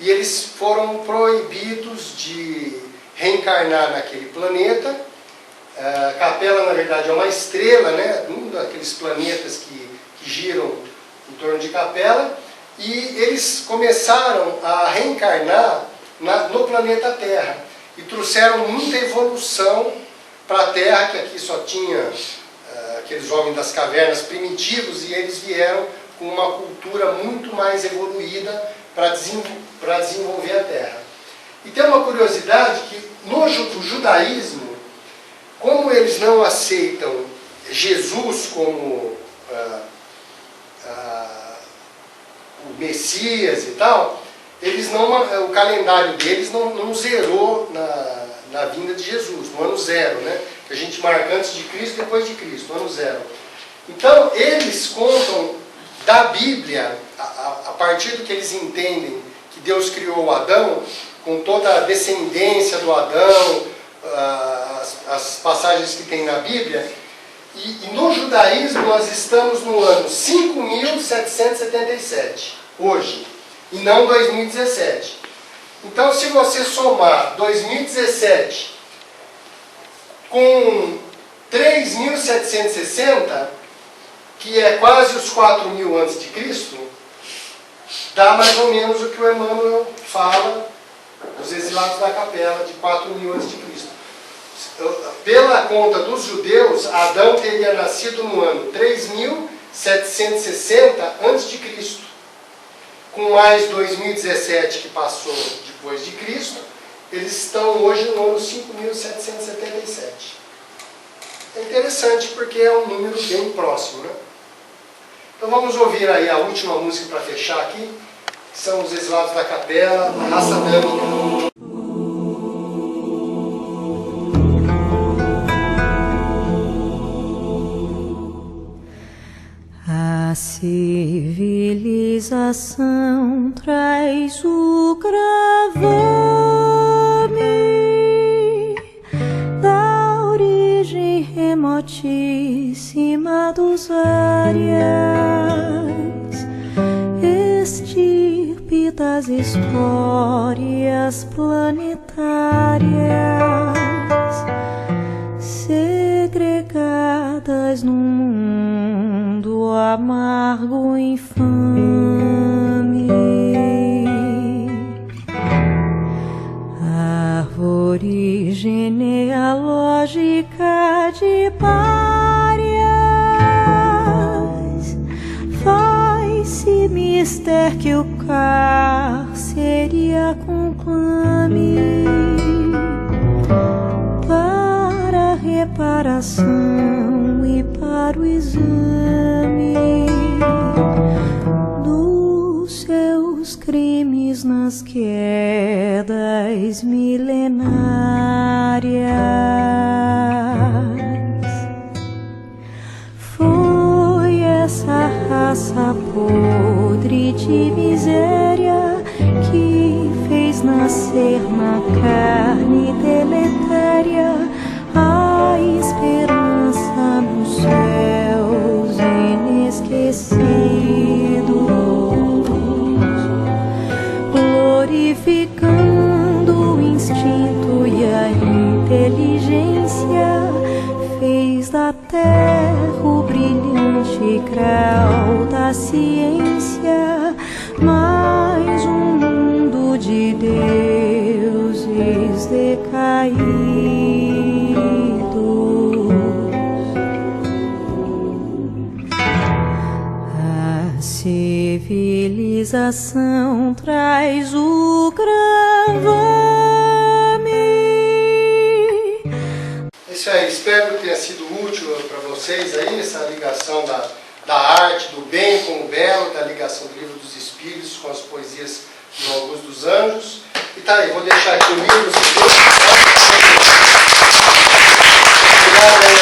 e eles foram proibidos de reencarnar naquele planeta. Capela, na verdade, é uma estrela, né? Um daqueles planetas que giram em torno de Capela, e eles começaram a reencarnar no planeta Terra, e trouxeram muita evolução para a Terra, que aqui só tinha aqueles homens das cavernas primitivos, e eles vieram com uma cultura muito mais evoluída para desenvolver a Terra. E tem uma curiosidade que no judaísmo, como eles não aceitam Jesus como o Messias e tal, o calendário deles não zerou na vinda de Jesus, no ano zero, né? Que a gente marca antes de Cristo e depois de Cristo, no ano zero. Então, eles contam da Bíblia, a partir do que eles entendem que Deus criou o Adão, com toda a descendência do Adão, as passagens que tem na Bíblia, e no judaísmo nós estamos no ano 5.777, hoje, e não 2017. Então, se você somar 2017 com 3.760, que é quase os 4.000 antes de Cristo, dá mais ou menos o que o Emmanuel fala, os exilados da capela, de 4.000 antes de Cristo. Pela conta dos judeus, Adão teria nascido no ano 3.760 antes de Cristo. Com mais 2017 que passou depois de Cristo, eles estão hoje no ano 5.777. É interessante porque é um número bem próximo, né? Então vamos ouvir aí a última música para fechar aqui, que são os Exilados da Capela, a Raça Adâmica. A civilização traz o gravame da origem remotíssima dos áreas, estirpe das histórias planetárias, segregadas num mundo amargo e infame. Árvore genealógica de párias, faz-se mister que o cárcere a conclame para reparação e para o exame dos seus crimes nas quedas milenárias. Foi essa raça podre de miséria que fez nascer na carne deletéria a esperança nos céus inesquecidos, glorificando o instinto e a inteligência, fez da terra o brilhante grau da ciência, mais um mundo de deuses decaídos. A civilização traz o gravame. Isso aí, espero que tenha sido útil para vocês aí, essa ligação da arte, do bem com o belo, da ligação do Livro dos Espíritos com as poesias do Augusto dos Anjos. E tá aí, vou deixar aqui o livro. Obrigado aí.